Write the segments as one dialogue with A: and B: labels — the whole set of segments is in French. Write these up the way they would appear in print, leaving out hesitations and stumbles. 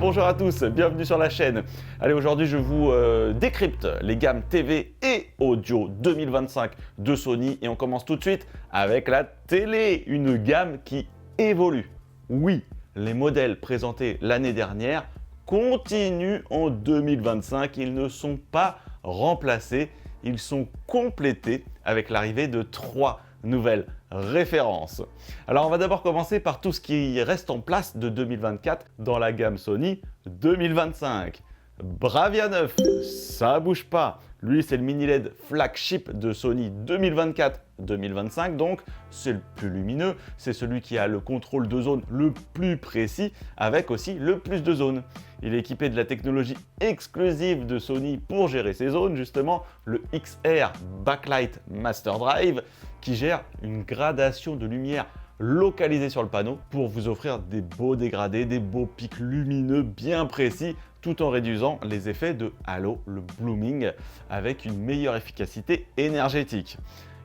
A: Bonjour à tous, bienvenue sur la chaîne. Allez, aujourd'hui je vous décrypte les gammes TV et audio 2025 de Sony et on commence tout de suite avec la télé, une gamme qui évolue. Oui, les modèles présentés l'année dernière continuent en 2025, ils ne sont pas remplacés, ils sont complétés avec l'arrivée de 3 nouvelles références. Alors on va d'abord commencer par tout ce qui reste en place de 2024 dans la gamme Sony 2025. Bravia 9, ça bouge pas. Lui, c'est le mini LED flagship de Sony 2024-2025, donc c'est le plus lumineux, c'est celui qui a le contrôle de zone le plus précis, avec aussi le plus de zones. Il est équipé de la technologie exclusive de Sony pour gérer ces zones, justement le XR Backlight Master Drive, qui gère une gradation de lumière localisée sur le panneau pour vous offrir des beaux dégradés, des beaux pics lumineux bien précis, tout en réduisant les effets de halo, le blooming, avec une meilleure efficacité énergétique.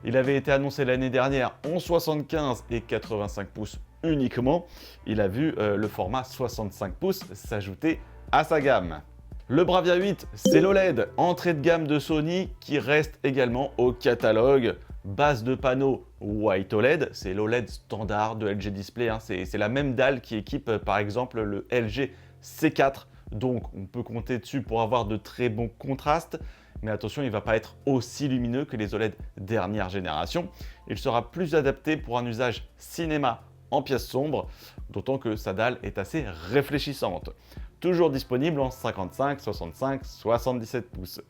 A: Il avait été annoncé l'année dernière en 75 et 85 pouces uniquement. Il a vu le format 65 pouces s'ajouter à sa gamme. Le Bravia 8, c'est l'OLED, entrée de gamme de Sony qui reste également au catalogue. Base de panneau White OLED, c'est l'OLED standard de LG Display, hein. C'est la même dalle qui équipe par exemple le LG C4, donc on peut compter dessus pour avoir de très bons contrastes, mais attention, il ne va pas être aussi lumineux que les OLED dernière génération. Il sera plus adapté pour un usage cinéma en pièces sombres, d'autant que sa dalle est assez réfléchissante. Toujours disponible en 55, 65, 77 pouces.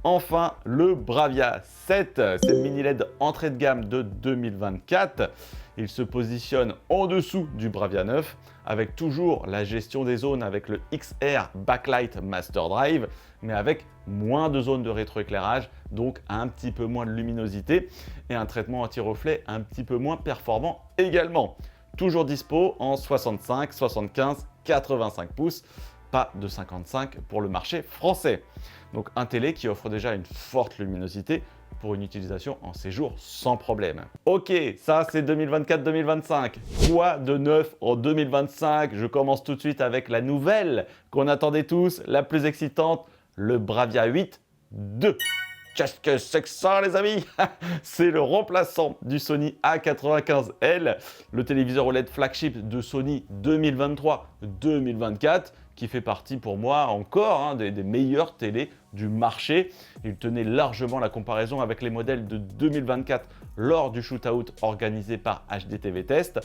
A: Enfin, le Bravia 7, c'est le mini LED entrée de gamme de 2024. Il se positionne en dessous du Bravia 9 avec toujours la gestion des zones avec le XR Backlight Master Drive, mais avec moins de zones de rétroéclairage, donc un petit peu moins de luminosité et un traitement anti-reflet un petit peu moins performant également. Toujours dispo en 65, 75, 85 pouces, pas de 55 pour le marché français. Donc un télé qui offre déjà une forte luminosité pour une utilisation en séjour sans problème. Ok, ça c'est 2024-2025. Quoi de neuf en 2025? Je commence tout de suite avec la nouvelle qu'on attendait tous, la plus excitante, le Bravia 8 2. Qu'est-ce que c'est que ça, les amis? C'est le remplaçant du Sony A95L, le téléviseur OLED flagship de Sony 2023-2024, qui fait partie pour moi encore des meilleures télés du marché. Il tenait largement la comparaison avec les modèles de 2024 lors du shootout organisé par HDTV Test.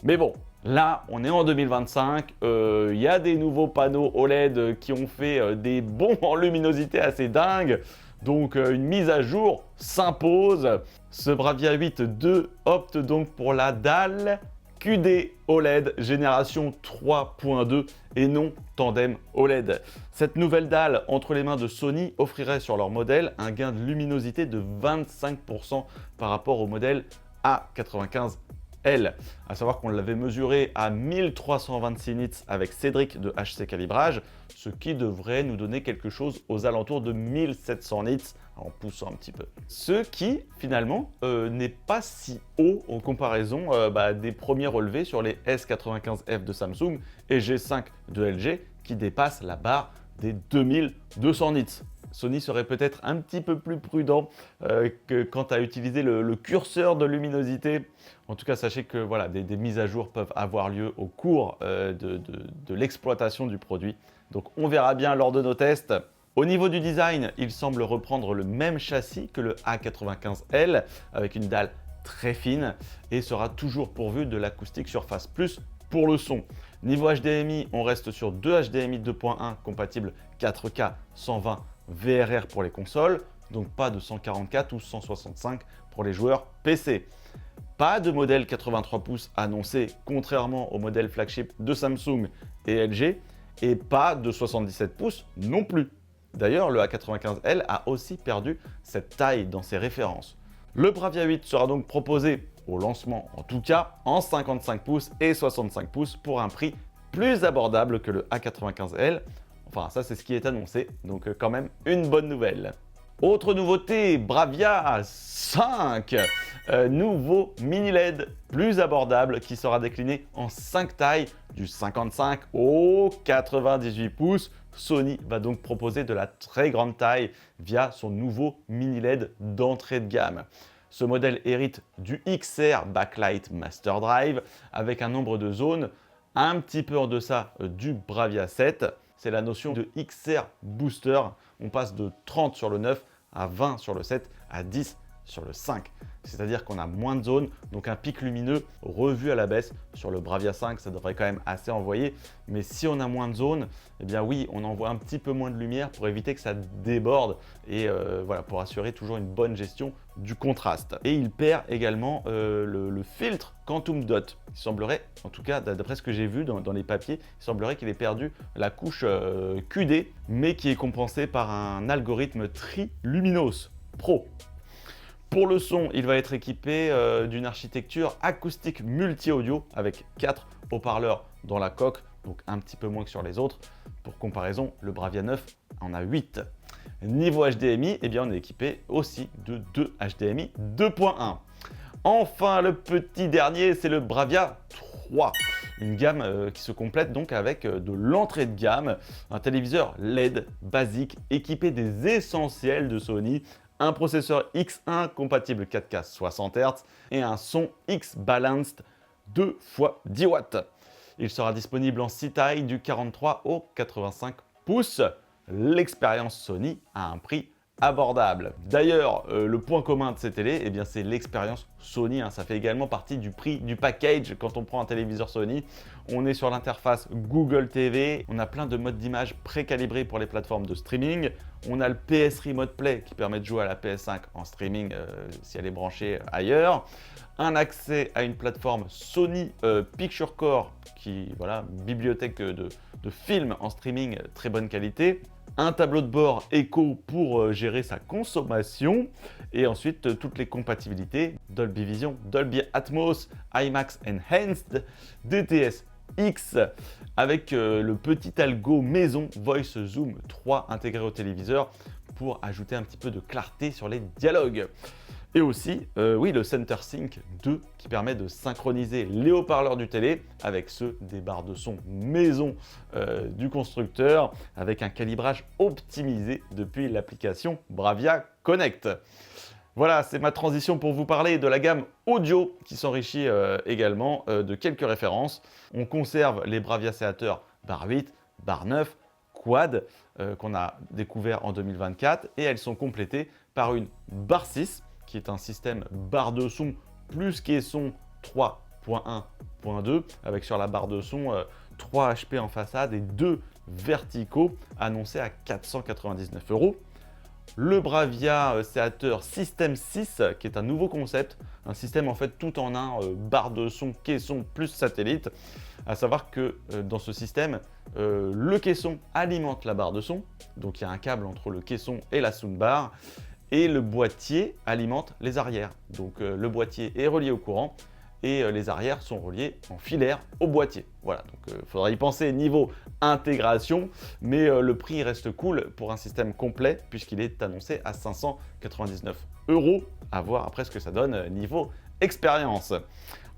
A: Mais bon, là, on est en 2025, il y a des nouveaux panneaux OLED qui ont fait des bonds en luminosité assez dingues. Donc une mise à jour s'impose. Ce Bravia 8 2 opte donc pour la dalle QD OLED génération 3.2 et non tandem OLED. Cette nouvelle dalle entre les mains de Sony offrirait sur leur modèle un gain de luminosité de 25% par rapport au modèle A95L. À savoir qu'on l'avait mesuré à 1326 nits avec Cédric de HC Calibrage, ce qui devrait nous donner quelque chose aux alentours de 1700 nits en poussant un petit peu. Ce qui finalement n'est pas si haut en comparaison des premiers relevés sur les S95F de Samsung et G5 de LG qui dépassent la barre des 2200 nits. Sony serait peut-être un petit peu plus prudent quant à utiliser le curseur de luminosité. En tout cas, sachez que voilà, des mises à jour peuvent avoir lieu au cours de l'exploitation du produit. Donc on verra bien lors de nos tests. Au niveau du design, il semble reprendre le même châssis que le A95L avec une dalle très fine et sera toujours pourvu de l'acoustique Surface Plus pour le son. Niveau HDMI, on reste sur deux HDMI 2.1 compatibles 4K 120 VRR pour les consoles, donc pas de 144 ou 165 pour les joueurs PC. Pas de modèle 83 pouces annoncé, contrairement au modèle flagship de Samsung et LG, et pas de 77 pouces non plus. D'ailleurs, le A95L a aussi perdu cette taille dans ses références. Le Bravia 8 sera donc proposé au lancement, en tout cas, en 55 pouces et 65 pouces pour un prix plus abordable que le A95L. Enfin, ça, c'est ce qui est annoncé, donc quand même une bonne nouvelle. Autre nouveauté, Bravia 5, nouveau mini LED plus abordable qui sera décliné en 5 tailles du 55 au 98 pouces. Sony va donc proposer de la très grande taille via son nouveau mini LED d'entrée de gamme. Ce modèle hérite du XR Backlight Master Drive avec un nombre de zones un petit peu en deçà du Bravia 7. C'est la notion de XR Booster. On passe de 30 sur le 9 à 20 sur le 7 à 10 sur le 5. C'est-à-dire qu'on a moins de zones, donc un pic lumineux revu à la baisse. Sur le Bravia 5, ça devrait quand même assez envoyer. Mais si on a moins de zones, eh bien oui, on envoie un petit peu moins de lumière pour éviter que ça déborde et voilà, pour assurer toujours une bonne gestion du contraste. Et il perd également le filtre Quantum Dot. Il semblerait, en tout cas d'après ce que j'ai vu dans les papiers, il semblerait qu'il ait perdu la couche QD, mais qui est compensée par un algorithme Tri-Luminos Pro. Pour le son, il va être équipé d'une architecture acoustique multi-audio avec 4 haut-parleurs dans la coque, donc un petit peu moins que sur les autres. Pour comparaison, le Bravia 9 en a 8. Niveau HDMI, eh bien, on est équipé aussi de 2 HDMI 2.1. Enfin, le petit dernier, c'est le Bravia 3. Une gamme qui se complète donc avec de l'entrée de gamme, un téléviseur LED basique équipé des essentiels de Sony, un processeur X1 compatible 4K 60 Hz et un son X-Balanced 2 x 10 watts. Il sera disponible en 6 tailles du 43 au 85 pouces. L'expérience Sony à un prix abordable. D'ailleurs, le point commun de ces télés, eh bien, c'est l'expérience Sony. Ça fait également partie du prix du package quand on prend un téléviseur Sony. On est sur l'interface Google TV. On a plein de modes d'image précalibrés pour les plateformes de streaming. On a le PS Remote Play qui permet de jouer à la PS5 en streaming si elle est branchée ailleurs. Un accès à une plateforme Sony Picture Core qui, voilà, bibliothèque de films en streaming très bonne qualité. Un tableau de bord Echo pour gérer sa consommation et ensuite toutes les compatibilités Dolby Vision, Dolby Atmos, IMAX Enhanced, DTS X avec le petit algo maison Voice Zoom 3 intégré au téléviseur pour ajouter un petit peu de clarté sur les dialogues. Et aussi, oui, le Center Sync 2 qui permet de synchroniser les haut-parleurs du télé avec ceux des barres de son maison du constructeur avec un calibrage optimisé depuis l'application Bravia Connect. Voilà, c'est ma transition pour vous parler de la gamme audio qui s'enrichit également de quelques références. On conserve les Bravia Theater Bar 8, Bar 9, Quad qu'on a découvert en 2024 et elles sont complétées par une Bar 6 qui est un système barre de son plus caisson 3.1.2 avec sur la barre de son 3 HP en façade et 2 verticaux annoncés à 499 €. Le Bravia Theater System 6 qui est un nouveau concept, un système en fait tout en un, barre de son, caisson plus satellite. À savoir que dans ce système, le caisson alimente la barre de son, donc il y a un câble entre le caisson et la soundbar. Et le boîtier alimente les arrières. Donc le boîtier est relié au courant et les arrières sont reliés en filaire au boîtier. Voilà, donc il faudra y penser niveau intégration, mais le prix reste cool pour un système complet puisqu'il est annoncé à 599 €. À voir après ce que ça donne niveau expérience.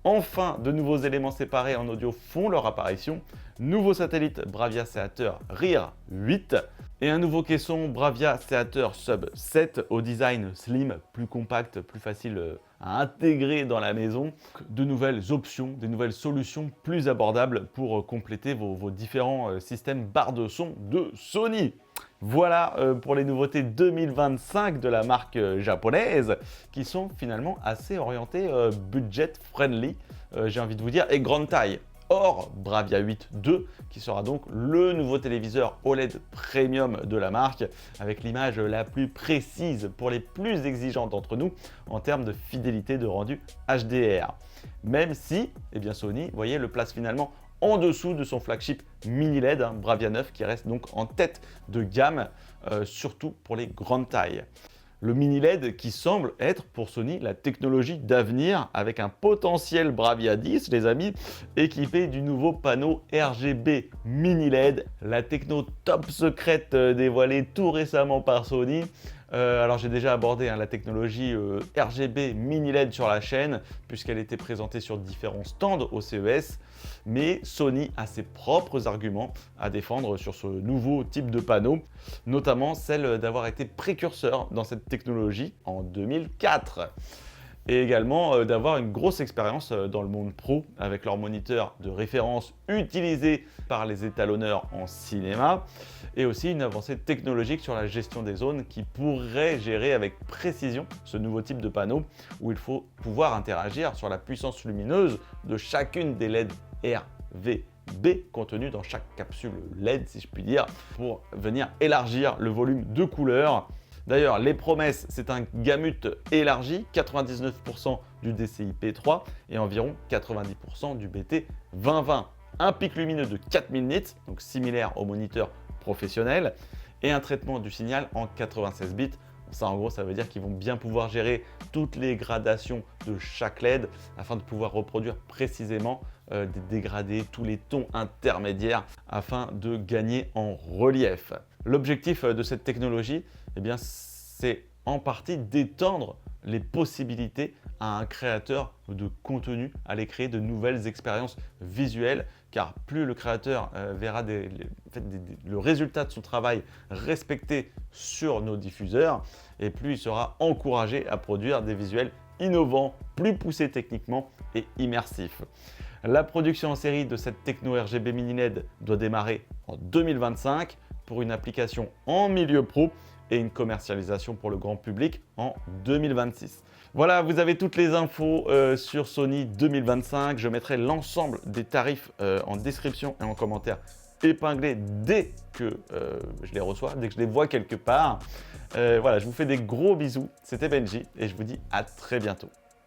A: Enfin, de nouveaux éléments séparés en audio font leur apparition. Nouveau satellite Bravia Theater Rear 8 et un nouveau caisson Bravia Theater Sub 7 au design slim, plus compact, plus facile à intégrer dans la maison. De nouvelles options, des nouvelles solutions plus abordables pour compléter vos différents systèmes barres de son de Sony. Voilà pour les nouveautés 2025 de la marque japonaise qui sont finalement assez orientées budget friendly, j'ai envie de vous dire, et grande taille. Or, Bravia 8 2 qui sera donc le nouveau téléviseur OLED premium de la marque avec l'image la plus précise pour les plus exigeants d'entre nous en termes de fidélité de rendu HDR. Même si, eh bien Sony, vous voyez, le place finalement en dessous de son flagship mini LED, Bravia 9, qui reste donc en tête de gamme, surtout pour les grandes tailles. Le mini LED qui semble être pour Sony la technologie d'avenir avec un potentiel Bravia 10, les amis, équipé du nouveau panneau RGB mini LED, la techno top secrète dévoilée tout récemment par Sony. Alors j'ai déjà abordé la technologie RGB mini LED sur la chaîne, puisqu'elle était présentée sur différents stands au CES, mais Sony a ses propres arguments à défendre sur ce nouveau type de panneau, notamment celle d'avoir été précurseur dans cette technologie en 2004. Et également d'avoir une grosse expérience dans le monde pro avec leur moniteur de référence utilisé par les étalonneurs en cinéma, et aussi une avancée technologique sur la gestion des zones qui pourrait gérer avec précision ce nouveau type de panneau où il faut pouvoir interagir sur la puissance lumineuse de chacune des LED RGB contenues dans chaque capsule LED, si je puis dire, pour venir élargir le volume de couleurs. D'ailleurs, les promesses, c'est un gamut élargi, 99% du DCI-P3 et environ 90% du BT 2020. Un pic lumineux de 4000 nits, donc similaire au moniteur professionnel, et un traitement du signal en 96 bits. Ça, en gros, ça veut dire qu'ils vont bien pouvoir gérer toutes les gradations de chaque LED afin de pouvoir reproduire précisément des dégradés, tous les tons intermédiaires afin de gagner en relief. L'objectif de cette technologie, eh bien, c'est en partie d'étendre les possibilités à un créateur de contenu, à aller créer de nouvelles expériences visuelles, car plus le créateur verra le résultat de son travail respecté sur nos diffuseurs, et plus il sera encouragé à produire des visuels innovants, plus poussés techniquement et immersifs. La production en série de cette techno RGB mini LED doit démarrer en 2025 pour une application en milieu pro et une commercialisation pour le grand public en 2026. Voilà, vous avez toutes les infos sur Sony 2025. Je mettrai l'ensemble des tarifs en description et en commentaire épinglés dès que je les reçois, dès que je les vois quelque part. Voilà, je vous fais des gros bisous. C'était Benji et je vous dis à très bientôt.